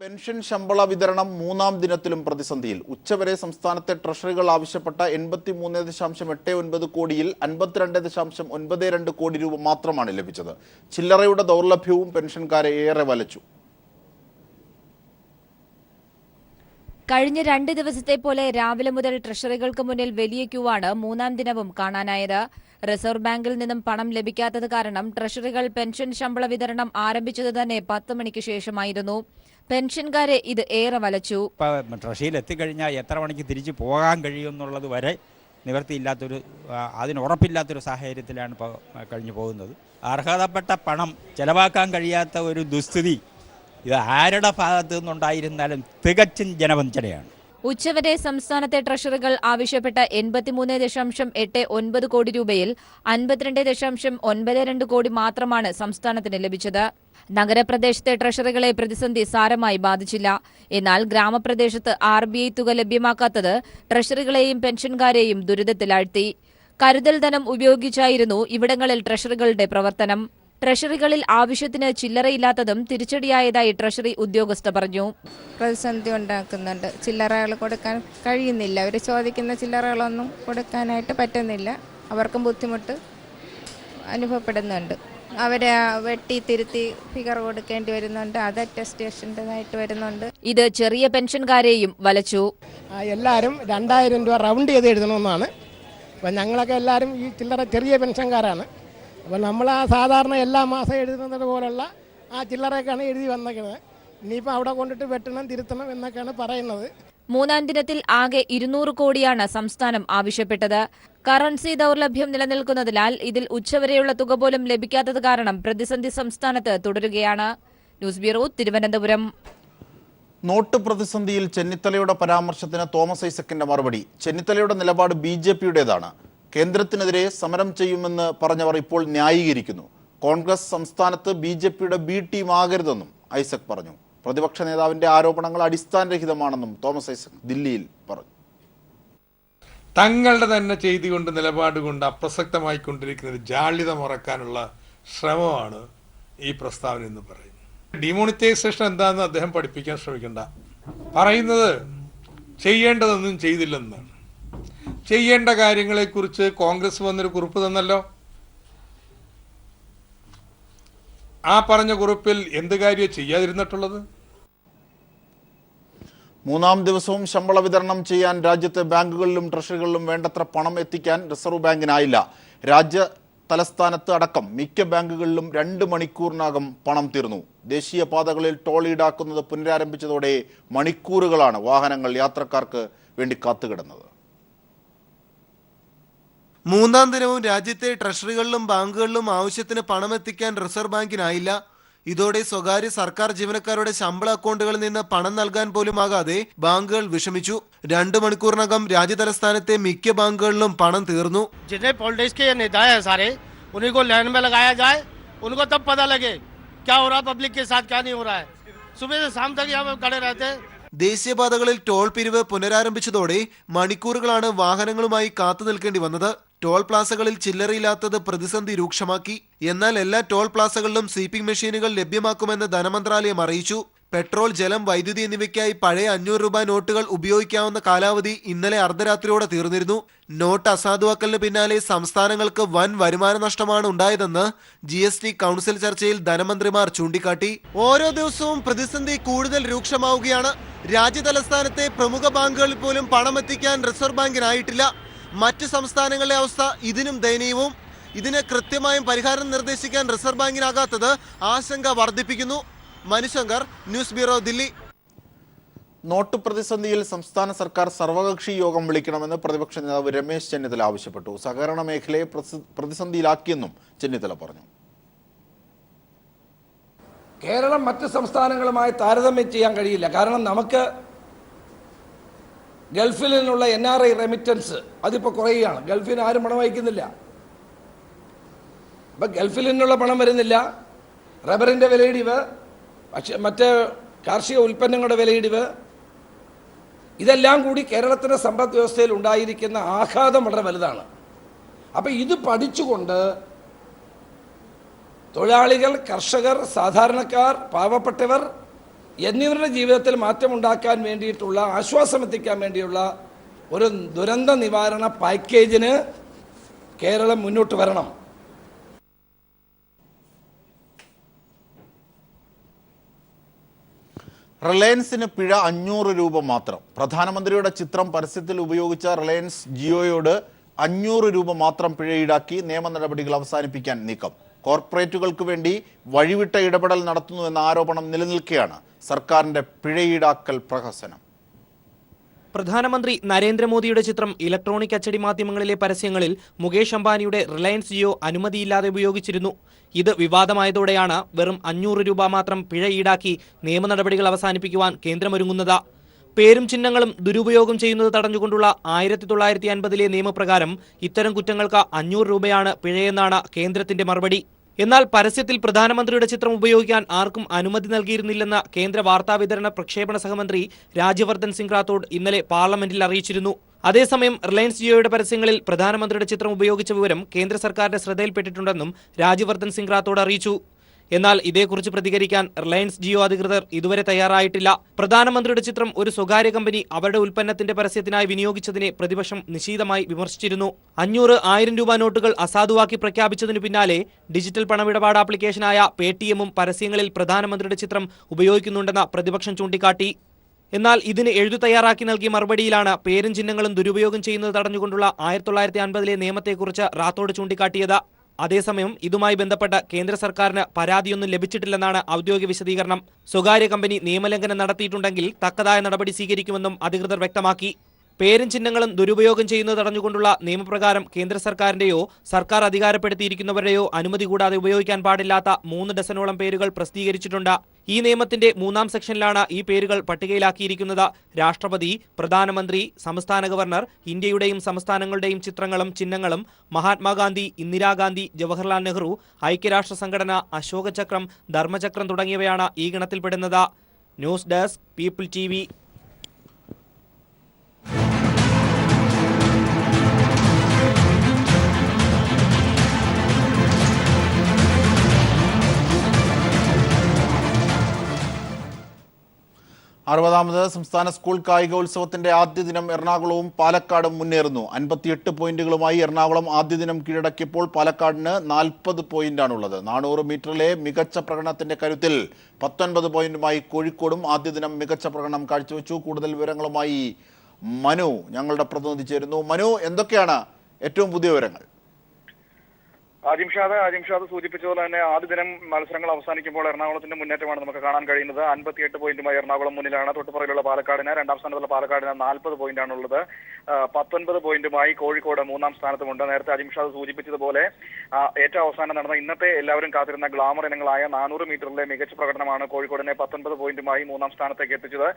Pension ശമ്പള വിതരണം മൂന്നാം ദിനത്തിലും പ്രതിസന്ധിയിൽ. ഉച്ചവരെ സംസ്ഥാനത്തെ ട്രഷറികൾ ആവശ്യപ്പെട്ട 83.89 കോടിയിൽ 52.92 കോടി രൂപ മാത്രമാണ് ലഭിച്ചത്. ചില്ലറയുടെ ദൗർലഭ്യവും പെൻഷൻകാരെ ഏറെ വലച്ചു. കഴിഞ്ഞ 2 ദിവസത്തെ പോലെ രാവിലെ മുതൽ ട്രഷറികൾക്ക് മുന്നിൽ വലിയ ക്യൂവാണ് മൂന്നാം ദിനവും കാണാനായത്. റിസർവ് ബാങ്കിൽ നിന്നും പണം ലഭിക്കാത്തത് കാരണം ട്രഷറികൾ പെൻഷൻ ശമ്പള വിതരണം ആരംഭിച്ചത് തന്നെ 10 മണിക്ക് ശേഷമായിരുന്നു. പെൻഷൻകാരെ ഇത് ഏറെ വലച്ചു. ട്രഷറിയിൽ എത്തിക്കഴിഞ്ഞാൽ എത്ര മണിക്ക് തിരിച്ചു പോകാൻ കഴിയുമെന്നുള്ളത് വരെ നിവൃത്തിയില്ലാത്തൊരു, ഉറപ്പില്ലാത്തൊരു സാഹചര്യത്തിലാണ് ഇപ്പോൾ കഴിഞ്ഞു പോകുന്നത്. അർഹതപ്പെട്ട പണം ചെലവാക്കാൻ കഴിയാത്ത ഒരു ദുസ്ഥിതി ഇത് ആരുടെ ഭാഗത്തു നിന്നുണ്ടായിരുന്നാലും തികച്ചും ജനവഞ്ചനയാണ്. ഉച്ചവരെ സംസ്ഥാനത്തെ ട്രഷറികൾ ആവശ്യപ്പെട്ട 83.89 കോടി രൂപയിൽ 52.92 കോടി മാത്രമാണ് സംസ്ഥാനത്തിന് ലഭിച്ചത്. നഗരപ്രദേശത്തെ ട്രഷറികളെ പ്രതിസന്ധി സാരമായി ബാധിച്ചില്ല. എന്നാൽ ഗ്രാമപ്രദേശത്ത് RBI തുക ലഭ്യമാക്കാത്തത് ട്രഷറികളെയും പെൻഷൻകാരെയും ദുരിതത്തിലാഴ്ത്തി. കരുതൽ ധനം ഉപയോഗിച്ചായിരുന്നു ഇവിടങ്ങളിൽ ട്രഷറികളുടെ പ്രവർത്തനം. ട്രഷറികളിൽ ആവശ്യത്തിന് ചില്ലറയില്ലാത്തതും തിരിച്ചടിയായതായി ട്രഷറി ഉദ്യോഗസ്ഥ പറഞ്ഞു. പ്രതിസന്ധി ഉണ്ടാക്കുന്നുണ്ട്. ചില്ലറകൾ കൊടുക്കാൻ കഴിയുന്നില്ല. അവർ ചോദിക്കുന്ന ചില്ലറകളൊന്നും കൊടുക്കാനായിട്ട് പറ്റുന്നില്ല. അവർക്കും ബുദ്ധിമുട്ട് അനുഭവപ്പെടുന്നുണ്ട്. അവരെ വെട്ടി തിരുത്തി ഫിഗർ കൊടുക്കേണ്ടി വരുന്നുണ്ട്. അത് അറ്റസ്റ്റേഷൻ്റെതായിട്ട് വരുന്നുണ്ട്. ഇത് ചെറിയ പെൻഷൻകാരെയും വലച്ചു. എല്ലാവരും 2000 രൂപ റൗണ്ട് ചെയ്ത് എഴുതണമെന്നാണ്. അപ്പം ഞങ്ങളൊക്കെ എല്ലാവരും ഈ ചെറിയ പെൻഷൻകാരാണ്. അപ്പോൾ നമ്മൾ ആ സാധാരണ എല്ലാ മാസം എഴുതുന്നത് പോലുള്ള ആ ചില്ലറയൊക്കെയാണ് എഴുതി വന്നേക്കുന്നത്. ഇനിയിപ്പോൾ അവിടെ കൊണ്ടിട്ട് വെട്ടണം തിരുത്തണം എന്നൊക്കെയാണ് പറയുന്നത്. മൂന്നാം ദിനത്തിൽ ആകെ 200 കോടിയാണ് സംസ്ഥാനം ആവശ്യപ്പെട്ടത്. കറൻസി ദൗർലഭ്യം നിലനിൽക്കുന്നതിനാൽ ഇതിൽ ഉച്ചവരെയുള്ള തുക പോലും ലഭിക്കാത്തത് കാരണം പ്രതിസന്ധി സംസ്ഥാനത്ത് തുടരുകയാണ്. News bureau, Thiruvananthapuram. നോട്ട് പ്രതിസന്ധിയിൽ ചെന്നിത്തലയുടെ പരാമർശത്തിന് തോമസ് ഐസക്കിന്റെ മറുപടി. ചെന്നിത്തലയുടെ നിലപാട് BJPയുടേതാണ്. കേന്ദ്രത്തിനെതിരെ സമരം ചെയ്യുമെന്ന് പറഞ്ഞവർ ഇപ്പോൾ ന്യായീകരിക്കുന്നു. കോൺഗ്രസ് സംസ്ഥാനത്ത് BJPയുടെ B ടീം ആകരുതെന്നും ഐസക് പറഞ്ഞു. പ്രതിപക്ഷ നേതാവിന്റെ ആരോപണങ്ങൾ അടിസ്ഥാനരഹിതമാണെന്നും തോമസ് ഐസക് ദില്ലിയിൽ പറഞ്ഞു. തങ്ങളുടെ തന്നെ ചെയ്തുകൊണ്ട് നിലപാട് കൊണ്ട് അപ്രസക്തമായിക്കൊണ്ടിരിക്കുന്നത് ജാള്യത മറക്കാനുള്ള ശ്രമമാണ് ഈ പ്രസ്താവന എന്ന് പറയുന്നത്. ഡിമോണിറ്റൈസേഷൻ എന്താണെന്ന് അദ്ദേഹം പഠിപ്പിക്കാൻ ശ്രമിക്കണ്ട. പറയുന്നത് ചെയ്യേണ്ടതൊന്നും ചെയ്തില്ലെന്നാണ്. ചെയ്യേണ്ട കാര്യങ്ങളെക്കുറിച്ച് കോൺഗ്രസ് വന്നൊരു കുറിപ്പ് തന്നല്ലോ. ആ പറഞ്ഞ കുറിപ്പിൽ എന്ത് കാര്യം ചെയ്യാതിരുന്നിട്ടുള്ളത്? മൂന്നാം ദിവസവും ശമ്പള വിതരണം ചെയ്യാൻ രാജ്യത്തെ ബാങ്കുകളിലും ട്രഷറികളിലും വേണ്ടത്ര പണം എത്തിക്കാൻ റിസർവ് ബാങ്കിനായില്ല. രാജ്യ തലസ്ഥാനത്ത് അടക്കം മിക്ക ബാങ്കുകളിലും 2 മണിക്കൂറിനകം പണം തീർന്നു. ദേശീയപാതകളിൽ ടോൾ ഈടാക്കുന്നത് പുനരാരംഭിച്ചതോടെ മണിക്കൂറുകളാണ് വാഹനങ്ങൾ യാത്രക്കാർക്ക് വേണ്ടി കാത്തുകിടന്നത്. മൂന്നാം ദിനവും രാജ്യത്തെ ട്രഷറികളിലും ബാങ്കുകളിലും ആവശ്യത്തിന് പണം എത്തിക്കാൻ റിസർവ് ബാങ്കിനായില്ല. ഇതോടെ സ്വകാര്യ സർക്കാർ ജീവനക്കാരുടെ ശമ്പള അക്കൗണ്ടുകളിൽ നിന്ന് പണം നൽകാൻ പോലും ആകാതെ ബാങ്കുകൾ വിഷമിച്ചു. 2 മണിക്കൂറിനകം രാജ്യതലസ്ഥാനത്തെ മിക്ക ബാങ്കുകളിലും പണം തീർന്നു. ദേശീയപാതകളിൽ ടോൾ പിരിവ് പുനരാരംഭിച്ചതോടെ മണിക്കൂറുകളാണ് വാഹനങ്ങളുമായി കാത്തു നിൽക്കേണ്ടി വന്നത്. ടോൾ പ്ലാസകളിൽ ചില്ലറയില്ലാത്തത് പ്രതിസന്ധി രൂക്ഷമാക്കി. എന്നാൽ എല്ലാ ടോൾ പ്ലാസകളിലും സ്വീപ്പിംഗ് മെഷീനുകൾ ലഭ്യമാക്കുമെന്ന് ധനമന്ത്രാലയം അറിയിച്ചു. പെട്രോൾ, ജലം, വൈദ്യുതി എന്നിവയ്ക്കായി പഴയ 500 രൂപ നോട്ടുകൾ ഉപയോഗിക്കാവുന്ന കാലാവധി ഇന്നലെ അർദ്ധരാത്രിയോടെ തീർന്നിരുന്നു. നോട്ട് അസാധുവാക്കലിന് പിന്നാലെ സംസ്ഥാനങ്ങൾക്ക് വൻ വരുമാന നഷ്ടമാണ് ഉണ്ടായതെന്ന് GST കൗൺസിൽ ചർച്ചയിൽ ധനമന്ത്രിമാർ ചൂണ്ടിക്കാട്ടി. ഓരോ ദിവസവും പ്രതിസന്ധി കൂടുതൽ രൂക്ഷമാവുകയാണ്. രാജ്യതലസ്ഥാനത്തെ പ്രമുഖ ബാങ്കുകളിൽ പോലും പണം എത്തിക്കാൻ റിസർവ് ബാങ്കിനായിട്ടില്ല. മറ്റ് സംസ്ഥാനങ്ങളിലെ അവസ്ഥ ഇതിനും ദയനീയവും. ഇതിന് കൃത്യമായും പരിഹാരം നിർദ്ദേശിക്കാൻ റിസർവ് ബാങ്കിനാകാത്തത് ആശങ്ക വർദ്ധിപ്പിക്കുന്നു. Manushankar, news bureau, Delhi. Note പ്രതിസന്ധിയിൽ സംസ്ഥാന സർക്കാർ സർവകക്ഷി യോഗം വിളിക്കണമെന്ന് പ്രതിപക്ഷ നേതാവ് രമേശ് ചെന്നിത്തല ആവശ്യപ്പെട്ടു. സഹകരണ മേഖലയെ പ്രതിസന്ധിയിലാക്കിയെന്നും ചെന്നിത്തല പറഞ്ഞു. കേരളം മറ്റ് സംസ്ഥാനങ്ങളുമായി താരതമ്യം ചെയ്യാൻ കഴിയില്ല. കാരണം നമുക്ക് ഗൾഫിൽ നിന്നുള്ള NRI റെമിറ്റൻസ് അതിപ്പോൾ കുറയുകയാണ്. ഗൾഫിന് ആരും പണം അയക്കുന്നില്ല. അപ്പം ഗൾഫിൽ നിന്നുള്ള പണം വരുന്നില്ല. റബ്ബറിൻ്റെ വിലയിടിവ്, പക്ഷേ മറ്റ് കാർഷിക ഉൽപ്പന്നങ്ങളുടെ വിലയിടിവ്, ഇതെല്ലാം കൂടി കേരളത്തിൻ്റെ സമ്പദ് വ്യവസ്ഥയിൽ ഉണ്ടായിരിക്കുന്ന ആഘാതം വളരെ വലുതാണ്. അപ്പം ഇത് പഠിച്ചുകൊണ്ട് തൊഴിലാളികൾ, കർഷകർ, സാധാരണക്കാർ, പാവപ്പെട്ടവർ എന്നിവരുടെ ജീവിതത്തിൽ മാറ്റമുണ്ടാക്കാൻ വേണ്ടിയിട്ടുള്ള ആശ്വാസമെത്തിക്കാൻ വേണ്ടിയുള്ള ഒരു ദുരന്ത നിവാരണ പാക്കേജിന് കേരളം മുന്നോട്ട് വരണം. റിലയൻസിന് പിഴ 500 രൂപ മാത്രം. പ്രധാനമന്ത്രിയുടെ ചിത്രം പരസ്യത്തിൽ ഉപയോഗിച്ച റിലയൻസ് ജിയോയോട് 500 രൂപ മാത്രം പിഴ ഈടാക്കി നിയമ നടപടികൾ അവസാനിപ്പിക്കാൻ നീക്കം. കോർപ്പറേറ്റുകൾക്ക് വേണ്ടി വഴിവിട്ട ഇടപെടൽ നടത്തുന്നുവെന്ന ആരോപണം നിലനിൽക്കെയാണ് സർക്കാരിന്റെ പിഴ ഈടാക്കൽ പ്രഹസനം. പ്രധാനമന്ത്രി നരേന്ദ്രമോദിയുടെ ചിത്രം ഇലക്ട്രോണിക് അച്ചടി മാധ്യമങ്ങളിലെ പരസ്യങ്ങളിൽ മുകേഷ് അംബാനിയുടെ റിലയൻസ് ജിയോ അനുമതിയില്ലാതെ ഉപയോഗിച്ചിരുന്നു. ഇത് വിവാദമായതോടെയാണ് വെറും 500 രൂപ മാത്രം പിഴ ഈടാക്കി നിയമ നടപടികൾ അവസാനിപ്പിക്കുവാൻ കേന്ദ്രമൊരുങ്ങുന്നത്. പേരും ചിഹ്നങ്ങളും ദുരുപയോഗം ചെയ്യുന്നത് തടഞ്ഞുകൊണ്ടുള്ള 1950 നിയമപ്രകാരം ഇത്തരം കുറ്റങ്ങൾക്ക് 500 രൂപയാണ് പിഴയെന്നാണ് കേന്ദ്രത്തിന്റെ മറുപടി. എന്നാൽ പരസ്യത്തിൽ പ്രധാനമന്ത്രിയുടെ ചിത്രം ഉപയോഗിക്കാൻ ആർക്കും അനുമതി നൽകിയിരുന്നില്ലെന്ന് കേന്ദ്ര വാർത്താവിതരണ പ്രക്ഷേപണ സഹമന്ത്രി രാജ്യവർദ്ധൻ സിംഗ് റാത്തോഡ് ഇന്നലെ പാർലമെന്റിൽ അറിയിച്ചിരുന്നു. അതേസമയം റിലയൻസ് ജിയോയുടെ പരസ്യങ്ങളിൽ പ്രധാനമന്ത്രിയുടെ ചിത്രം ഉപയോഗിച്ച വിവരം കേന്ദ്ര സർക്കാരിന്റെ ശ്രദ്ധയിൽപ്പെട്ടിട്ടുണ്ടെന്നും രാജ്യവർദ്ധൻ സിംഗ് റാത്തോഡ് അറിയിച്ചു. എന്നാൽ ഇതേക്കുറിച്ച് പ്രതികരിക്കാൻ റിലയൻസ് ജിയോ അധികൃതർ ഇതുവരെ തയ്യാറായിട്ടില്ല. പ്രധാനമന്ത്രിയുടെ ചിത്രം ഒരു സ്വകാര്യ കമ്പനി അവരുടെ ഉൽപ്പന്നത്തിന്റെ പരസ്യത്തിനായി വിനിയോഗിച്ചതിനെ പ്രതിപക്ഷം നിശിതമായി വിമർശിച്ചിരുന്നു. 500-1000 രൂപ നോട്ടുകൾ അസാധുവാക്കി പ്രഖ്യാപിച്ചതിനു പിന്നാലെ ഡിജിറ്റൽ പണമിടപാട് ആപ്ലിക്കേഷനായ പേടിഎമ്മും പരസ്യങ്ങളിൽ പ്രധാനമന്ത്രിയുടെ ചിത്രം ഉപയോഗിക്കുന്നുണ്ടെന്ന് പ്രതിപക്ഷം ചൂണ്ടിക്കാട്ടി. എന്നാൽ ഇതിന് എഴുതു തയ്യാറാക്കി നൽകിയ മറുപടിയിലാണ് പേരും ചിഹ്നങ്ങളും ദുരുപയോഗം ചെയ്യുന്നത് തടഞ്ഞുകൊണ്ടുള്ള 1950 നിയമത്തെക്കുറിച്ച് റാത്തോഡ് ചൂണ്ടിക്കാട്ടിയത്. അതേസമയം ഇതുമായി ബന്ധപ്പെട്ട കേന്ദ്ര സർക്കാരിന് പരാതിയൊന്നും ലഭിച്ചിട്ടില്ലെന്നാണ് ഔദ്യോഗിക വിശദീകരണം. സ്വകാര്യ കമ്പനി നിയമലംഘനം നടത്തിയിട്ടുണ്ടെങ്കിൽ തക്കതായ നടപടി സ്വീകരിക്കുമെന്നും അധികൃതർ വ്യക്തമാക്കി. പേരും ചിഹ്നങ്ങളും ദുരുപയോഗം ചെയ്യുന്നത് തടഞ്ഞുകൊണ്ടുള്ള നിയമപ്രകാരം കേന്ദ്ര സർക്കാരിന്റെയോ സർക്കാർ അധികാരപ്പെടുത്തിയിരിക്കുന്നവരുടെയോ അനുമതി കൂടാതെ ഉപയോഗിക്കാൻ പാടില്ലാത്ത 3 ഡസനോളം പേരുകൾ പ്രസിദ്ധീകരിച്ചിട്ടുണ്ട്. ഈ നിയമത്തിന്റെ 3-ാം സെക്ഷനിലാണ് ഈ പേരുകൾ പട്ടികയിലാക്കിയിരിക്കുന്നത്. രാഷ്ട്രപതി, പ്രധാനമന്ത്രി, സംസ്ഥാന ഗവർണർ, ഇന്ത്യയുടെയും സംസ്ഥാനങ്ങളുടെയും ചിത്രങ്ങളും ചിഹ്നങ്ങളും, മഹാത്മാഗാന്ധി, ഇന്ദിരാഗാന്ധി, ജവഹർലാൽ നെഹ്റു, ഐക്യരാഷ്ട്ര സംഘടന, അശോക ചക്രം, ധർമ്മചക്രം തുടങ്ങിയവയാണ് ഈ ഗണത്തിൽപ്പെടുന്നത്. News desk, people TV. അറുപതാമത് സംസ്ഥാന സ്കൂൾ കായികോത്സവത്തിന്റെ ആദ്യ ദിനം എറണാകുളവും പാലക്കാടും മുന്നേറുന്നു. 58 പോയിന്റുകളുമായി എറണാകുളം ആദ്യ ദിനം കീഴടക്കിയപ്പോൾ പാലക്കാടിന് 40 പോയിന്റാണുള്ളത്. 400 മീറ്ററിലെ മികച്ച പ്രകടനത്തിന്റെ കരുത്തിൽ 19 പോയിന്റുമായി കോഴിക്കോടും ആദ്യ ദിനം മികച്ച പ്രകടനം കാഴ്ചവെച്ചു. കൂടുതൽ വിവരങ്ങളുമായി മനു ഞങ്ങളുടെ പ്രതിനിധി ചേരുന്നു. മനു, എന്തൊക്കെയാണ് ഏറ്റവും പുതിയ വിവരങ്ങൾ? ആജിംഷാദ് സൂചിപ്പിച്ചതുപോലെ തന്നെ ആദ്യ ദിനം മത്സരങ്ങൾ അവസാനിക്കുമ്പോൾ എറണാകുളത്തിന്റെ മുന്നേറ്റമാണ് നമുക്ക് കാണാൻ കഴിയുന്നത്. 58 പോയിന്റുമായി എറണാകുളം മുന്നിലാണ്. തൊട്ടുപുറകിലുള്ള പാലക്കാടിന്, രണ്ടാം സ്ഥാനത്തുള്ള പാലക്കാടിന് 40 പോയിന്റാണുള്ളത്. 19 പോയിന്റുമായി കോഴിക്കോട് 3-ാം സ്ഥാനത്തുമുണ്ട്. നേരത്തെ ആജിംഷാദ് സൂചിപ്പിച്ചതുപോലെ ഏറ്റവും അവസാനം നടന്ന ഇന്നത്തെ എല്ലാവരും കാത്തിരുന്ന ഗ്ലാമർ ഇനങ്ങളായ 400 മീറ്ററിലെ മികച്ച പ്രകടനമാണ് കോഴിക്കോടിനെ 19 പോയിന്റുമായി 3-ാം സ്ഥാനത്തേക്ക് എത്തിച്ചത്.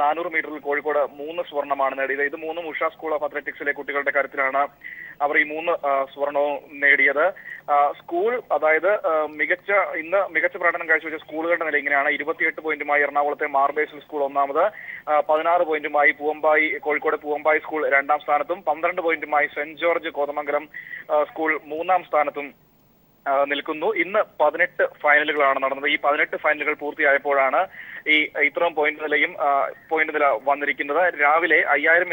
400 മീറ്ററിൽ കോഴിക്കോട് 3 സ്വർണ്ണമാണ് നേടിയത്. ഇത് 3 ഉഷ സ്കൂൾ ഓഫ് അത്ലറ്റിക്സിലെ കുട്ടികളുടെ കരുത്തിലാണ് അവർ ഈ 3 സ്വർണവും നേടിയത്. സ്കൂൾ, അതായത് ഇന്ന് മികച്ച പ്രകടനം കാഴ്ചവെച്ച സ്കൂളുകളുടെ നില ഇങ്ങനെയാണ്. 28 പോയിന്റുമായി എറണാകുളത്തെ മാർബേസിൽ സ്കൂൾ ഒന്നാമത്, 16 പോയിന്റുമായി കോഴിക്കോട് പൂവമ്പായി സ്കൂൾ 2-ാം സ്ഥാനത്തും, 12 പോയിന്റുമായി സെന്റ് ജോർജ് കോതമംഗലം സ്കൂൾ 3-ാം സ്ഥാനത്തും നിൽക്കുന്നു. ഇന്ന് 18 ഫൈനലുകളാണ് നടന്നത്. ഈ 18 ഫൈനലുകൾ പൂർത്തിയായപ്പോഴാണ് ഈ ഇത്രയും പോയിന്റ് നില വന്നിരിക്കുന്നത്. രാവിലെ 5000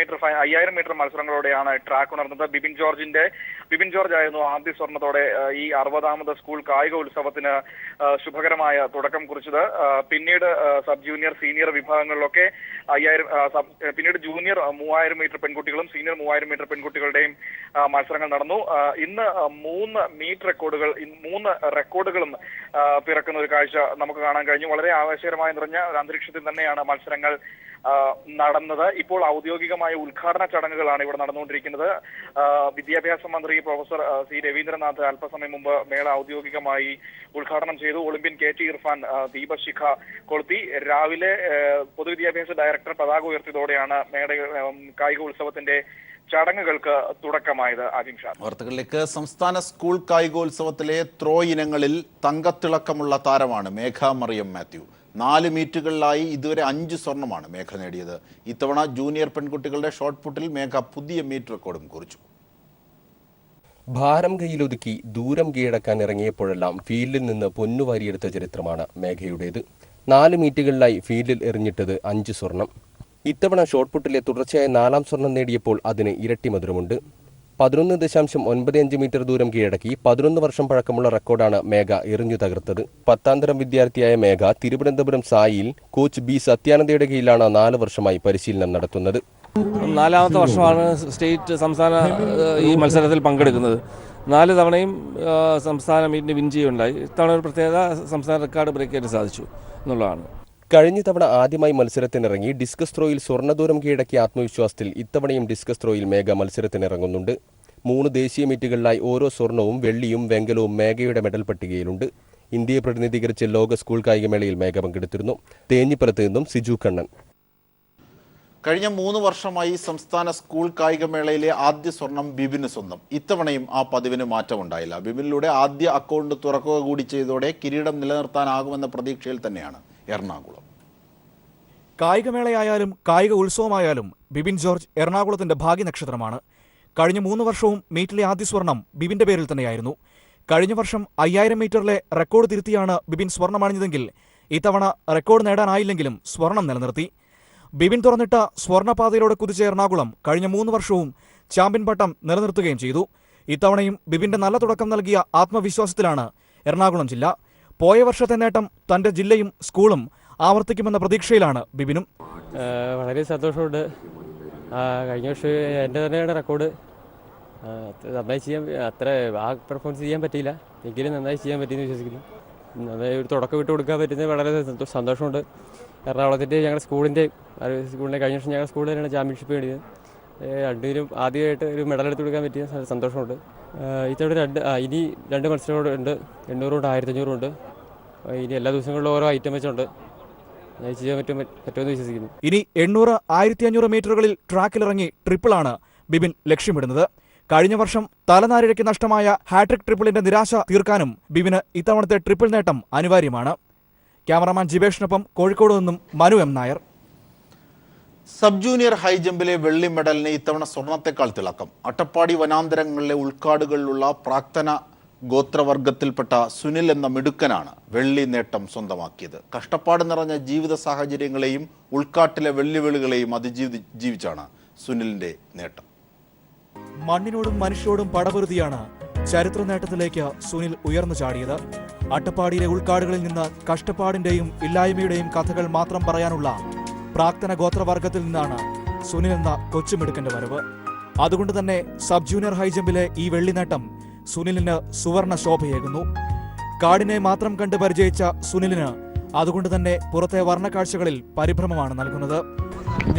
മീറ്റർ മത്സരങ്ങളോടെയാണ് ട്രാക്ക് ഉണർന്നത്. ബിബിൻ ജോർജ് ആയിരുന്നു ആദ്യ സ്വർണത്തോടെ ഈ 60ാമത് സ്കൂൾ കായിക ഉത്സവത്തിന് ശുഭകരമായ തുടക്കം കുറിച്ചത്. പിന്നീട് സബ് ജൂനിയർ, സീനിയർ വിഭാഗങ്ങളിലൊക്കെ പിന്നീട് ജൂനിയർ 3000 മീറ്റർ പെൺകുട്ടികളും സീനിയർ 3000 മീറ്റർ പെൺകുട്ടികളുടെയും മത്സരങ്ങൾ നടന്നു. ഇന്ന് 3 റെക്കോർഡുകളും പിറക്കുന്ന ഒരു കാഴ്ച നമുക്ക് കാണാൻ കഴിഞ്ഞു. വളരെ ആവേശകരമായി നിറഞ്ഞ ഒരു അന്തരീക്ഷത്തിൽ തന്നെയാണ് മത്സരങ്ങൾ നടന്നത്. ഇപ്പോൾ ഔദ്യോഗികമായ ഉദ്ഘാടന ചടങ്ങുകളാണ് ഇവിടെ നടന്നുകൊണ്ടിരിക്കുന്നത്. വിദ്യാഭ്യാസ മന്ത്രി പ്രൊഫസർ സി രവീന്ദ്രനാഥ് അല്പസമയം മുമ്പ് മേള ഔദ്യോഗികമായി ഉദ്ഘാടനം ചെയ്തു. ഒളിമ്പ്യൻ KT ഇർഫാൻ ദീപശിഖ കൊളുത്തി. രാവിലെ പൊതുവിദ്യാഭ്യാസ ഡയറക്ടർ പതാക ഉയർത്തിയതോടെയാണ് കായിക ഉത്സവത്തിന്റെ ചടങ്ങുകൾക്ക് തുടക്കമായത്. ആജിംഷാദ്, വാർത്തകളിലേക്ക്. സംസ്ഥാന സ്കൂൾ കായികോത്സവത്തിലെ ത്രോ ഇനങ്ങളിൽ തങ്കത്തിളക്കമുള്ള താരമാണ് മേഘ മറിയം മാത്യു. 4 മീറ്റുകളിലായി ഇതുവരെ 5 സ്വർണമാണ് മേഘ നേടിയത്. ഇത്തവണ ജൂനിയർ പെൺകുട്ടികളുടെ ഷോട്ട് പുട്ടിൽ മേഘ പുതിയ മീറ്റ് റെക്കോർഡും കുറിച്ചു. ഭാരം കയ്യിലൊതുക്കി ദൂരം കീഴടക്കാൻ ഇറങ്ങിയപ്പോഴെല്ലാം ഫീൽഡിൽ നിന്ന് പൊന്നുവാരിയെടുത്ത ചരിത്രമാണ് മേഘയുടേത്. 4 മീറ്റുകളിലായി ഫീൽഡിൽ എറിഞ്ഞിട്ടത് 5 സ്വർണം. ഇത്തവണ ഷോട്ട്പുട്ടിലെ തുടർച്ചയായ 4ാം സ്വർണം നേടിയപ്പോൾ അതിന് ഇരട്ടി മധുരമുണ്ട്. 11.95 മീറ്റർ ദൂരം കീഴടക്കി 11 വർഷം പഴക്കമുള്ള റെക്കോർഡാണ് മേഘ എറിഞ്ഞു തകർത്തത്. 10ാം തരം വിദ്യാർത്ഥിയായ മേഘ തിരുവനന്തപുരം സായിയിൽ കോച്ച് ബി സത്യാനന്ദയുടെ കീഴിലാണ് 4 വർഷമായി പരിശീലനം നടത്തുന്നത്. 4ാമത്തെ വർഷമാണ് സ്റ്റേറ്റ് സംസ്ഥാന ഈ മത്സരത്തിൽ പങ്കെടുക്കുന്നത്. 4 തവണയും സംസ്ഥാന മീറ്റിന് വിൻ ചെയ്യുകയുണ്ടായി. ഇത്തവണ ഒരു പ്രത്യേകത സംസ്ഥാന റെക്കോർഡ് ബ്രേക്ക് ചെയ്യാൻ സാധിച്ചു എന്നുള്ളതാണ്. കഴിഞ്ഞ തവണ ആദ്യമായി മത്സരത്തിനിറങ്ങി ഡിസ്കസ് ത്രോയിൽ സ്വർണ്ണദൂരം കീഴടക്കിയ ആത്മവിശ്വാസത്തിൽ ഇത്തവണയും ഡിസ്കസ് ത്രോയിൽ മേഘ മത്സരത്തിനിറങ്ങുന്നുണ്ട്. 3 ദേശീയ മീറ്റുകളിലായി ഓരോ സ്വർണവും വെള്ളിയും വെങ്കലവും മേഘയുടെ മെഡൽ പട്ടികയിലുണ്ട്. ഇന്ത്യയെ പ്രതിനിധീകരിച്ച് ലോക സ്കൂൾ കായികമേളയിൽ മേഘ പങ്കെടുത്തിരുന്നു. തേഞ്ഞിപ്പലത്ത് നിന്നും സിജു കണ്ണൻ. കഴിഞ്ഞ 3 വർഷമായി സംസ്ഥാന സ്കൂൾ കായികമേളയിലെ ആദ്യ സ്വർണം ബിബിന് സ്വന്തം. ഇത്തവണയും ആ പതിവിന് മാറ്റമുണ്ടായില്ല. ബിബിനിലൂടെ ആദ്യ അക്കൗണ്ട് തുറക്കുക കൂടി ചെയ്തതോടെ കിരീടം നിലനിർത്താനാകുമെന്ന പ്രതീക്ഷയിൽ തന്നെയാണ് എറണാകുളം. കായികമേളയായാലും കായിക ഉത്സവമായാലും ബിബിൻ ജോർജ് എറണാകുളത്തിന്റെ ഭാഗ്യനക്ഷത്രമാണ്. കഴിഞ്ഞ 3 വർഷവും മീറ്റിലെ ആദ്യ സ്വർണം ബിബിന്റെ പേരിൽ തന്നെയായിരുന്നു. കഴിഞ്ഞ വർഷം 5000 മീറ്ററിലെ റെക്കോർഡ് തിരുത്തിയാണ് ബിബിൻ സ്വർണ്ണമണിഞ്ഞതെങ്കിൽ ഇത്തവണ റെക്കോർഡ് നേടാനായില്ലെങ്കിലും സ്വർണം നിലനിർത്തി. ബിബിൻ തുറന്നിട്ട സ്വർണ്ണപാതയിലൂടെ കുതിച്ച എറണാകുളം കഴിഞ്ഞ 3 വർഷവും ചാമ്പ്യൻ പട്ടം നിലനിർത്തുകയും ചെയ്തു. ഇത്തവണയും ബിബിന്റെ നല്ല തുടക്കം നൽകിയ ആത്മവിശ്വാസത്തിലാണ് എറണാകുളം ജില്ല. പോയ വർഷത്തെ നേട്ടം തന്റെ ജില്ലയും സ്കൂളും ആവർത്തിക്കുമെന്ന പ്രതീക്ഷയിലാണ് ബിബിനും. വളരെ സന്തോഷമുണ്ട്. കഴിഞ്ഞ വർഷം എൻ്റെ തന്നെയാണ് റെക്കോർഡ്. നന്നായി ചെയ്യാൻ പെർഫോമൻസ് ചെയ്യാൻ പറ്റിയില്ല, എങ്കിലും നന്നായി ചെയ്യാൻ പറ്റിയെന്ന് വിശ്വസിക്കുന്നു. നന്നായി ഒരു തുടക്കം വിട്ട് കൊടുക്കാൻ പറ്റുന്നത് വളരെ സന്തോഷമുണ്ട്. എറണാകുളത്തിൻ്റെ ഞങ്ങളുടെ സ്കൂളിൻ്റെ കഴിഞ്ഞ വർഷം ഞങ്ങളുടെ സ്കൂളിൽ തന്നെയാണ് ചാമ്പ്യൻഷിപ്പ് നേടിയത്. രണ്ടുപേരും ആദ്യമായിട്ട് ഒരു മെഡൽ എടുത്ത് കൊടുക്കാൻ പറ്റിയ സന്തോഷമുണ്ട്. ഇത്തവണ ഇനി 2 മത്സരങ്ങളുണ്ട്. 800 ഉണ്ട്, 1500 ഉണ്ട്. ഇനി എല്ലാ ദിവസങ്ങളിലും ഓരോ ഐറ്റം വെച്ചുണ്ട്. ചെയ്യാൻ പറ്റുമെന്ന് വിശ്വസിക്കുന്നു. ഇനി 800, 1500 മീറ്ററുകളിൽ ട്രാക്കിലിറങ്ങി ട്രിപ്പിളാണ് ബിബിൻ ലക്ഷ്യമിടുന്നത്. കഴിഞ്ഞ വർഷം തലനാരിഴയ്ക്ക് നഷ്ടമായ ഹാട്രിക് ട്രിപ്പിളിന്റെ നിരാശ തീർക്കാനും ബിബിന് ഇത്തവണത്തെ ട്രിപ്പിൾ നേട്ടം അനിവാര്യമാണ്. ക്യാമറാമാൻ ജിബേഷിനൊപ്പം കോഴിക്കോട് നിന്നും Manu M Nair. Sub junior ഹൈജമ്പിലെ വെള്ളി മെഡലിന് ഇത്തവണ സ്വർണത്തെക്കാൾ തിളക്കം. അട്ടപ്പാടി വനാന്തരങ്ങളിലെ ഉൾക്കാടുകളിലുള്ള പ്രാക്തന ഗോത്രവർഗത്തിൽപ്പെട്ട സുനിൽ എന്ന മിടുക്കനാണ് വെള്ളി നേട്ടം സ്വന്തമാക്കിയത്. കഷ്ടപ്പാട് നിറഞ്ഞ ജീവിത സാഹചര്യങ്ങളെയും ഉൾക്കാട്ടിലെ വെല്ലുവിളികളെയും അതിജീവിച്ചാണ് സുനിലിന്റെ നേട്ടം. മണ്ണിനോടും മനുഷ്യരോടും പടപൊരുതിയാണ് ചരിത്ര നേട്ടത്തിലേക്ക് സുനിൽ ഉയർന്നു ചാടിയത്. അട്ടപ്പാടിയിലെ ഉൾക്കാടുകളിൽ നിന്ന് കഷ്ടപ്പാടിന്റെയും ഇല്ലായ്മയുടെയും കഥകൾ മാത്രം പറയാനുള്ള പ്രാക്തന ഗോത്രവർഗത്തിൽ നിന്നാണ് സുനിൽ എന്ന കൊച്ചുമിടുക്കന്റെ വരവ്. അതുകൊണ്ട് തന്നെ സബ് ജൂനിയർ ഹൈജമ്പിലെ ഈ വെള്ളി നേട്ടം സുനിലിന് സുവർണ ശോഭയേകുന്നു. കാടിനെ മാത്രം കണ്ട് പരിചയിച്ച സുനിലിന് അതുകൊണ്ട് തന്നെ പുറത്തെ വർണ്ണക്കാഴ്ചകളിൽ പരിഭ്രമമാണ് നൽകുന്നത്.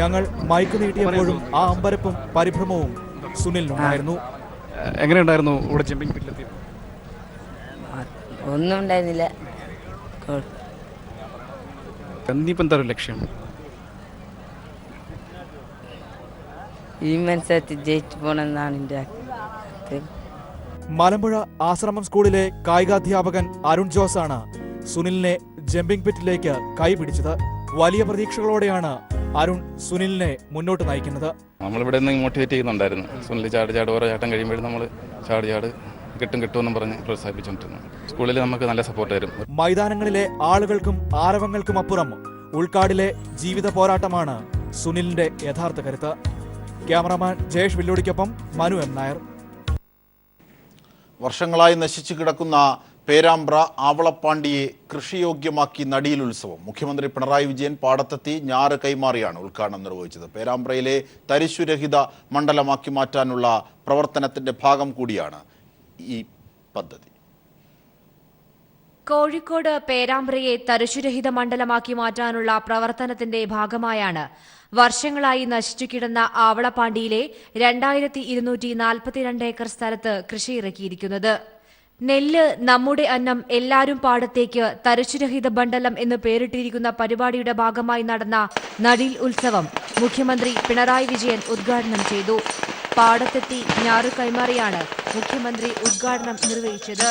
ഞങ്ങൾ മൈക്ക് നീട്ടിയപ്പോഴും ആ അമ്പരപ്പും പരിഭ്രമവും സുനിലിനുണ്ടായിരുന്നു. എങ്ങനെയുണ്ടായിരുന്നു ഇവിടെ ജമ്പിംഗ് പിറ്റിലെത്തി? ഒന്നും ഉണ്ടായിരുന്നില്ല. ഇനിയിപ്പോൾ എന്താ ഒരു ലക്ഷ്യം? ഈ മത്സരത്തിൽ ജയിച്ചു പോകണമെന്നാണ് എൻ്റെ. മലമ്പുഴ ആശ്രമം സ്കൂളിലെ കായികാധ്യാപകൻ അരുൺ ജോസാണ് സുനിലിനെ ജമ്പിംഗ് പിറ്റിലേക്ക് കൈപിടിച്ചത്. വലിയ പ്രതീക്ഷകളോടെയാണ് അരുൺ സുനിലിനെ മുന്നോട്ട് നയിക്കുന്നത്. നമ്മളിവിടെ നിന്ന് മോട്ടിവേറ്റ് ചെയ്യുന്നുണ്ടായിരുന്നു. സുനിൽ ചാട് ഓരോ ചാട്ടം കഴിയുമ്പോഴും നമ്മൾ ചാട് കിട്ടുമെന്നും പറഞ്ഞ് പ്രോത്സാഹിപ്പിച്ചുകൊണ്ടിരുന്നു. സ്കൂളിൽ നമുക്ക് നല്ല സപ്പോർട്ട് തരും. മൈതാനങ്ങളിലെ ആളുകൾക്കും ആരവങ്ങൾക്കും അപ്പുറം ഉൾക്കാടിലെ ജീവിത പോരാട്ടമാണ് സുനിലിന്റെ യഥാർത്ഥ കരുത്ത്. ക്യാമറാമാൻ ജയേഷ് വില്ലോടിക്കൊപ്പം മനു എം നായർ. വർഷങ്ങളായി നശിച്ചു കിടക്കുന്ന പേരാമ്പ്ര ആവളപ്പാണ്ടിയെ കൃഷിയോഗ്യമാക്കി നടിയിൽ ഉത്സവം. മുഖ്യമന്ത്രി പിണറായി വിജയൻ പാടത്തെത്തി ഞാറ് കൈമാറിയാണ് ഉദ്ഘാടനം നിർവഹിച്ചത്. പേരാമ്പ്രയിലെ തരിശുരഹിത മണ്ഡലമാക്കി മാറ്റാനുള്ള പ്രവർത്തനത്തിന്റെ ഭാഗം കൂടിയാണ് ഈ പദ്ധതി. കോഴിക്കോട് പേരാമ്പ്രയെ തരിശുരഹിത മണ്ഡലമാക്കി മാറ്റാനുള്ള പ്രവർത്തനത്തിന്റെ ഭാഗമായാണ് വർഷങ്ങളായി നശിച്ചുകിടന്ന ആവളപ്പാണ്ടിയിലെ 2242 ഏക്കർ സ്ഥലത്ത് കൃഷിയിറക്കിയിരിക്കുന്നത്. നെല്ല് നമ്മുടെ അന്നം എല്ലാരും പാടത്തേക്ക് തരിശുരഹിത മണ്ഡലം എന്ന് പേരിട്ടിരിക്കുന്ന പരിപാടിയുടെ ഭാഗമായി നടന്ന നടീൽ ഉത്സവം മുഖ്യമന്ത്രി പിണറായി വിജയൻ ഉദ്ഘാടനം ചെയ്തു. പാടത്തെത്തി ഞാറ് കൈമാറിയാണ് മുഖ്യമന്ത്രി ഉദ്ഘാടനം നിർവഹിച്ചത്.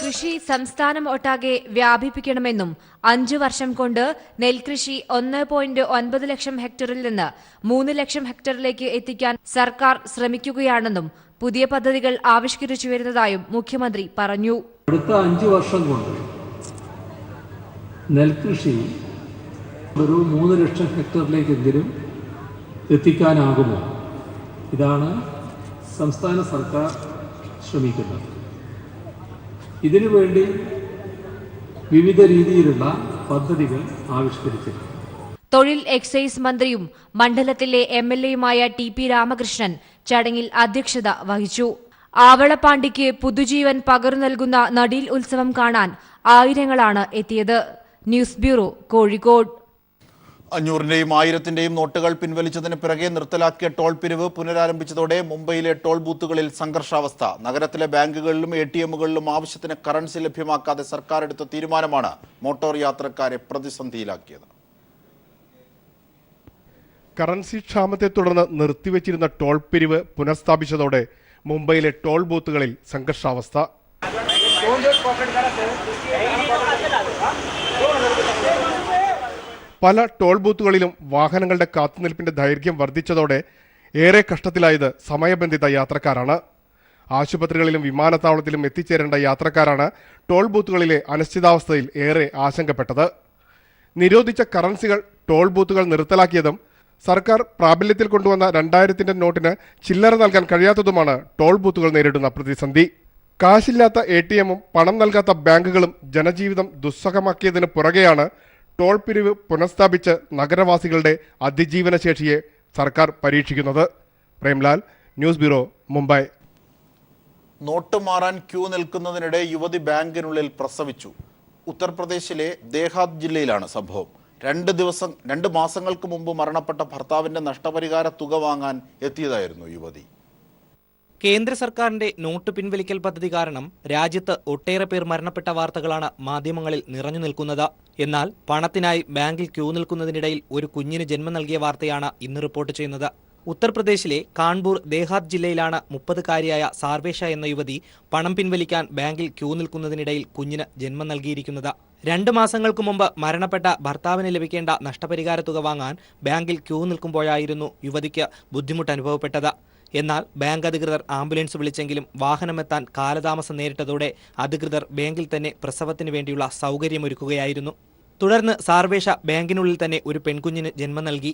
കൃഷി സംസ്ഥാനം ഒട്ടാകെ വ്യാപിപ്പിക്കണമെന്നും 5 വർഷം കൊണ്ട് നെൽകൃഷി 1.9 ലക്ഷം ഹെക്ടറിൽ നിന്ന് 3 ലക്ഷം ഹെക്ടറിലേക്ക് എത്തിക്കാൻ സർക്കാർ ശ്രമിക്കുകയാണെന്നും പുതിയ പദ്ധതികൾ ആവിഷ്കരിച്ചു വരുന്നതായും മുഖ്യമന്ത്രി പറഞ്ഞു. അടുത്ത 5 വർഷം കൊണ്ട് നെൽകൃഷി ഒരു 3 ലക്ഷം ഹെക്ടറിലേക്കെങ്കിലും എത്തിക്കാനാകുമോ? ഇതാണ് സംസ്ഥാന സർക്കാർ ശ്രമിക്കുന്നത്. ഇതിനുവേണ്ടി വിവിധ രീതിയിലുള്ള പദ്ധതികൾ ആവിഷ്കരിച്ചിട്ടുണ്ട്. തൊഴിൽ എക്സൈസ് മന്ത്രിയും മണ്ഡലത്തിലെ MLAയുമായ TP രാമകൃഷ്ണൻ ചടങ്ങിൽ അധ്യക്ഷത വഹിച്ചു. ആവളപ്പാണ്ടിക്ക് പുതുജീവൻ പകർന്നു നൽകുന്ന നടീൽ ഉത്സവം കാണാൻ ആയിരങ്ങളാണ് എത്തിയത്. News bureau, Kozhikode. 500-ന്റെയും 1000-ന്റെയും നോട്ടുകൾ പിൻവലിച്ചതിന് പിറകെ നിർത്തലാക്കിയ ടോൾ പിരിവ് പുനരാരംഭിച്ചതോടെ മുംബൈയിലെ ടോൾ ബൂത്തുകളിൽ സംഘർഷാവസ്ഥ. നഗരത്തിലെ ബാങ്കുകളിലും ATMകളിലും ആവശ്യത്തിന് കറൻസി ലഭ്യമാക്കാതെ സർക്കാർ എടുത്ത തീരുമാനമാണ് മോട്ടോർ യാത്രക്കാരെ പ്രതിസന്ധിയിലാക്കിയത്. കറൻസി ക്ഷാമത്തെ തുടർന്ന് നിർത്തിവച്ചിരുന്ന ടോൾ പിരിവ് പുനഃസ്ഥാപിച്ചതോടെ മുംബൈയിലെ ടോൾ ബൂത്തുകളിൽ സംഘർഷാവസ്ഥ. പല ടോൾ ബൂത്തുകളിലും വാഹനങ്ങളുടെ കാത്തുനിൽപ്പിന്റെ ദൈർഘ്യം വർദ്ധിച്ചതോടെ ഏറെ കഷ്ടത്തിലായത് സമയബന്ധിത യാത്രക്കാരാണ്. ആശുപത്രികളിലും വിമാനത്താവളത്തിലും എത്തിച്ചേരേണ്ട യാത്രക്കാരാണ് ടോൾ ബൂത്തുകളിലെ അനിശ്ചിതാവസ്ഥയിൽ ഏറെ ആശങ്കപ്പെട്ടത്. നിരോധിച്ച കറൻസികൾ ടോൾ ബൂത്തുകൾ നിർത്തലാക്കിയതും സർക്കാർ പ്രാബല്യത്തിൽ കൊണ്ടുവന്ന 2000-ന്റെ നോട്ടിന് ചില്ലറ നൽകാൻ കഴിയാത്തതുമാണ് ടോൾ ബൂത്തുകൾ നേരിടുന്ന പ്രതിസന്ധി. കാശില്ലാത്ത ATMും പണം നൽകാത്ത ബാങ്കുകളും ജനജീവിതം ദുസ്സഹമാക്കിയതിന് പുറകെയാണ് ടോൾ പിരിവ് പുനഃസ്ഥാപിച്ച് നഗരവാസികളുടെ അതിജീവന ശേഷിയെ സർക്കാർ പരീക്ഷിക്കുന്നത്. Premlal, news bureau, Mumbai. Note മാറാൻ ക്യൂ നിൽക്കുന്നതിനിടെ യുവതി ബാങ്കിനുള്ളിൽ പ്രസവിച്ചു. ഉത്തർപ്രദേശിലെ ദേഹാത് ജില്ലയിലാണ് സംഭവം. 2 മാസങ്ങൾക്ക് മുമ്പ് മരണപ്പെട്ട ഭർത്താവിന്റെ നഷ്ടപരിഹാര തുക വാങ്ങാൻ എത്തിയതായിരുന്നു യുവതി. കേന്ദ്ര സർക്കാരിന്റെ നോട്ട് പിൻവലിക്കൽ പദ്ധതി കാരണം രാജ്യത്ത് ഒട്ടേറെ പേർ മരണപ്പെട്ട വാർത്തകളാണ് മാധ്യമങ്ങളിൽ നിറഞ്ഞു നിൽക്കുന്നത്. എന്നാൽ പണത്തിനായി ബാങ്കിൽ ക്യൂ നിൽക്കുന്നതിനിടയിൽ ഒരു കുഞ്ഞിന് ജന്മം നൽകിയ വാർത്തയാണ് ഇന്ന് റിപ്പോർട്ട് ചെയ്യുന്നത്. ഉത്തർപ്രദേശിലെ കാൺപൂർ ദേഹാത് ജില്ലയിലാണ് 30-കാരിയായ സാർവേഷ എന്ന യുവതി പണം പിൻവലിക്കാൻ ബാങ്കിൽ ക്യൂ നിൽക്കുന്നതിനിടയിൽ കുഞ്ഞിന് ജന്മം നൽകിയിരിക്കുന്നത്. 2 മാസങ്ങൾക്ക് മുമ്പ് മരണപ്പെട്ട ഭർത്താവിന് ലഭിക്കേണ്ട നഷ്ടപരിഹാര തുക വാങ്ങാൻ ബാങ്കിൽ ക്യൂ നിൽക്കുമ്പോഴായിരുന്നു യുവതിക്ക് ബുദ്ധിമുട്ട് അനുഭവപ്പെട്ടത്. എന്നാൽ ബാങ്ക് അധികൃതർ ആംബുലൻസ് വിളിച്ചെങ്കിലും വാഹനമെത്താൻ കാലതാമസം നേരിട്ടതോടെ അധികൃതർ ബാങ്കിൽ തന്നെ പ്രസവത്തിന് വേണ്ടിയുള്ള സൗകര്യമൊരുക്കുകയായിരുന്നു. തുടർന്ന് സാർവേഷ ബാങ്കിനുള്ളിൽ തന്നെ ഒരു പെൺകുഞ്ഞിന് ജന്മം നൽകി.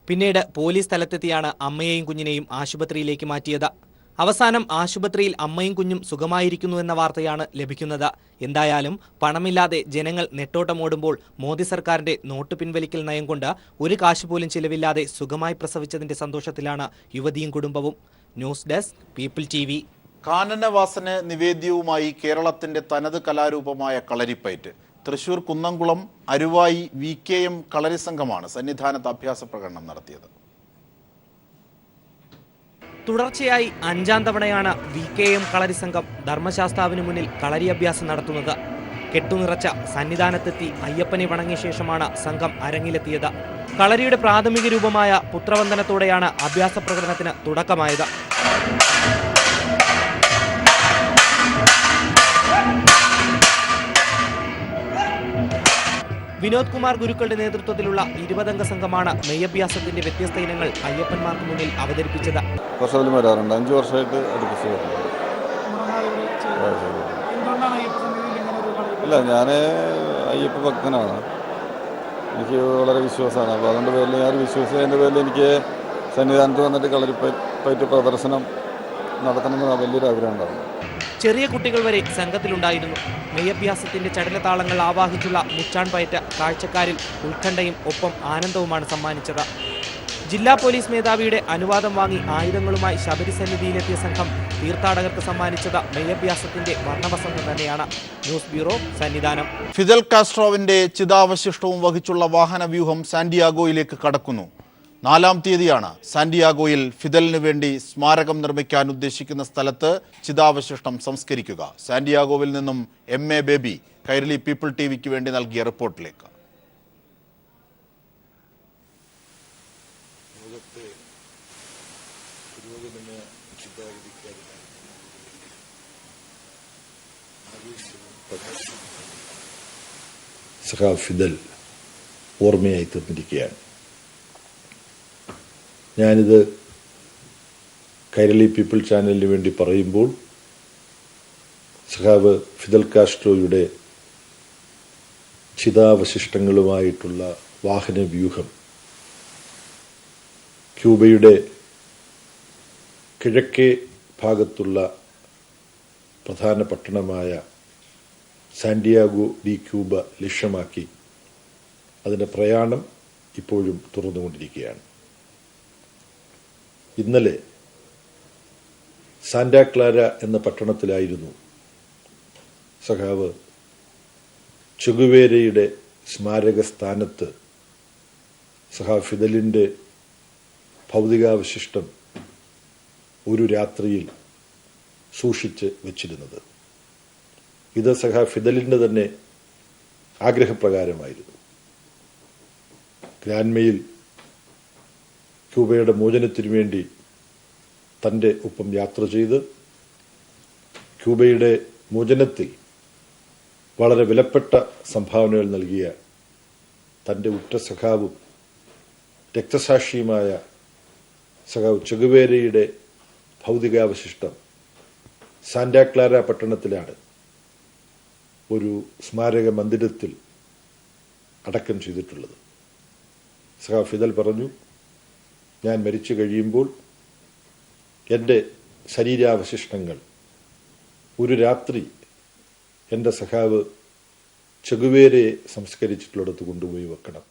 പിന്നീട് പോലീസ് സ്ഥലത്തെത്തിയാണ് അമ്മയെയും കുഞ്ഞിനെയും ആശുപത്രിയിലേക്ക് മാറ്റിയത്. അവസാനം ആശുപത്രിയിൽ അമ്മയും കുഞ്ഞും സുഖമായിരിക്കുന്നുവെന്ന വാർത്തയാണ് ലഭിക്കുന്നത്. എന്തായാലും പണമില്ലാതെ ജനങ്ങൾ നെട്ടോട്ടമോടുമ്പോൾ മോദി സർക്കാരിന്റെ നോട്ട് പിൻവലിക്കൽ നയം കൊണ്ട് ഒരു കാശ് പോലും ചിലവില്ലാതെ സുഖമായി പ്രസവിച്ചതിന്റെ സന്തോഷത്തിലാണ് യുവതിയും കുടുംബവും. News desk, people TV. കാനനവാസന് നിവേദ്യവുമായി കേരളത്തിന്റെ തനത് കലാരൂപമായ കളരിപ്പയറ്റ്. തൃശൂർ കുന്നംകുളം അരുവായി VKM കളരി സംഘമാണ് സന്നിധാനത്ത് അഭ്യാസ പ്രകടനം നടത്തിയത്. തുടർച്ചയായി 5ാം തവണയാണ് VKM കളരി സംഘം ധർമ്മശാസ്താവിന് മുന്നിൽ കളരി അഭ്യാസം നടത്തുന്നത്. കെട്ടുനിറച്ച സന്നിധാനത്തെത്തി അയ്യപ്പനെ വണങ്ങിയ ശേഷമാണ് സംഘം അരങ്ങിലെത്തിയത്. കളരിയുടെ പ്രാഥമിക രൂപമായ പുത്രവന്ദനത്തോടെയാണ് അഭ്യാസ പ്രകടനത്തിന് തുടക്കമായത്. വിനോദ് കുമാർ ഗുരുക്കളുടെ നേതൃത്വത്തിലുള്ള 20-അംഗ സംഘമാണ് നെയ്യഭ്യാസത്തിന്റെ വ്യത്യസ്ത ഇനങ്ങൾ അയ്യപ്പന്മാർക്ക് മുന്നിൽ അവതരിപ്പിച്ചത്. വരാറുണ്ട്, 5 വർഷമായിട്ട് അടുപ്പിച്ച് വരുന്നുണ്ട്. ഇല്ല, ഞാൻ അയ്യപ്പ ഭക്തനാണ്. എനിക്ക് വളരെ വിശ്വാസമാണ്. അപ്പോൾ അതുകൊണ്ട് പേരിൽ ഞാൻ വിശ്വസിച്ചതിൻ്റെ പേരിൽ എനിക്ക് സന്നിധാനത്ത് വന്നിട്ട് കളരിപ്പയറ്റ് പ്രദർശനം നടത്തണമെന്ന് വലിയൊരു ആഗ്രഹം ഉണ്ടായിരുന്നു. ചെറിയ കുട്ടികൾ വരെ സംഘത്തിലുണ്ടായിരുന്നു. നെയ്യഭ്യാസത്തിന്റെ ചടലതാളങ്ങൾ ആവാഹിച്ചുള്ള മുച്ചാൺ പയറ്റ് കാഴ്ചക്കാരിൽ ഉത്കണ്ഠയും ഒപ്പം ആനന്ദവുമാണ് സമ്മാനിച്ചത്. ജില്ലാ പോലീസ് മേധാവിയുടെ അനുവാദം വാങ്ങി ആയുധങ്ങളുമായി ശബരി സന്നിധിയിലെത്തിയ സംഘം തീർത്ഥാടകർക്ക് സമ്മാനിച്ചത് നെയ്യഭ്യാസത്തിന്റെ വർണ്ണവസന്തം തന്നെയാണ്. News bureau, Sannidhanam. ഫിദൽ കാസ്ട്രോവിന്റെ ചിതാവശിഷ്ടവും വഹിച്ചുള്ള വാഹനവ്യൂഹം സാന്റിയാഗോയിലേക്ക് കടക്കുന്നു. 4-ാം തീയതിയാണ് സാന്റിയാഗോയിൽ ഫിദലിന് വേണ്ടി സ്മാരകം നിർമ്മിക്കാൻ ഉദ്ദേശിക്കുന്ന സ്ഥലത്ത് ചിതാവശിഷ്ടം സംസ്കരിക്കുക. സാന്റിയാഗോവിൽ നിന്നും MA ബേബി കൈരളി പീപ്പിൾ TVക്ക് വേണ്ടി നൽകിയ റിപ്പോർട്ടിലേക്ക്. സഖാവ് ഫിദൽ ഓർമ്മയായി തീർന്നിരിക്കുകയാണ്. ഞാനിത് കൈരളി പീപ്പിൾ ചാനലിന് വേണ്ടി പറയുമ്പോൾ സഖാവ് ഫിദൽ കാസ്ട്രോയുടെ ചിതാവശിഷ്ടങ്ങളുമായിട്ടുള്ള വാഹനവ്യൂഹം ക്യൂബയുടെ കിഴക്കേ ഭാഗത്തുള്ള പ്രധാന പട്ടണമായ സാന്റിയാഗോ ഡി ക്യൂബ ലക്ഷ്യമാക്കി അതിൻ്റെ പ്രയാണം ഇപ്പോഴും തുറന്നുകൊണ്ടിരിക്കുകയാണ്. ഇന്നലെ സാന്റാ ക്ലാര എന്ന പട്ടണത്തിലായിരുന്നു സഖാവ് ചെഗുവേരയുടെ സ്മാരക സ്ഥാനത്ത് സഖാവ് ഫിദലിൻ്റെ ഭൗതികാവശിഷ്ടം ഒരു രാത്രിയിൽ സൂക്ഷിച്ച് വച്ചിരുന്നത്. ഇത് സഖാവ് ഫിദലിൻ്റെ തന്നെ ആഗ്രഹപ്രകാരമായിരുന്നു. ഗ്രാൻമയിൽ ക്യൂബയുടെ മോചനത്തിനു വേണ്ടി തൻ്റെ ഒപ്പം യാത്ര ചെയ്ത് ക്യൂബയുടെ മോചനത്തിൽ വളരെ വിലപ്പെട്ട സംഭാവനകൾ നൽകിയ തൻ്റെ ഉറ്റ സഖാവും രക്തസാക്ഷിയുമായ സഖാവ് ചെഗുവേരയുടെ ഭൗതികാവശിഷ്ടം സാന്റാ ക്ലാര പട്ടണത്തിലാണ് ഒരു സ്മാരക മന്ദിരത്തിൽ അടക്കം ചെയ്തിട്ടുള്ളത്. സഖാവ് ഫിദൽ പറഞ്ഞു, ഞാൻ മരിച്ചു കഴിയുമ്പോൾ എൻ്റെ ശരീരാവശിഷ്ടങ്ങൾ ഒരു രാത്രി എൻ്റെ സഖാവ് ചെഗുവേരയെ സംസ്കരിച്ചിട്ടുള്ളിടത്ത് കൊണ്ടുപോയി വെക്കണം.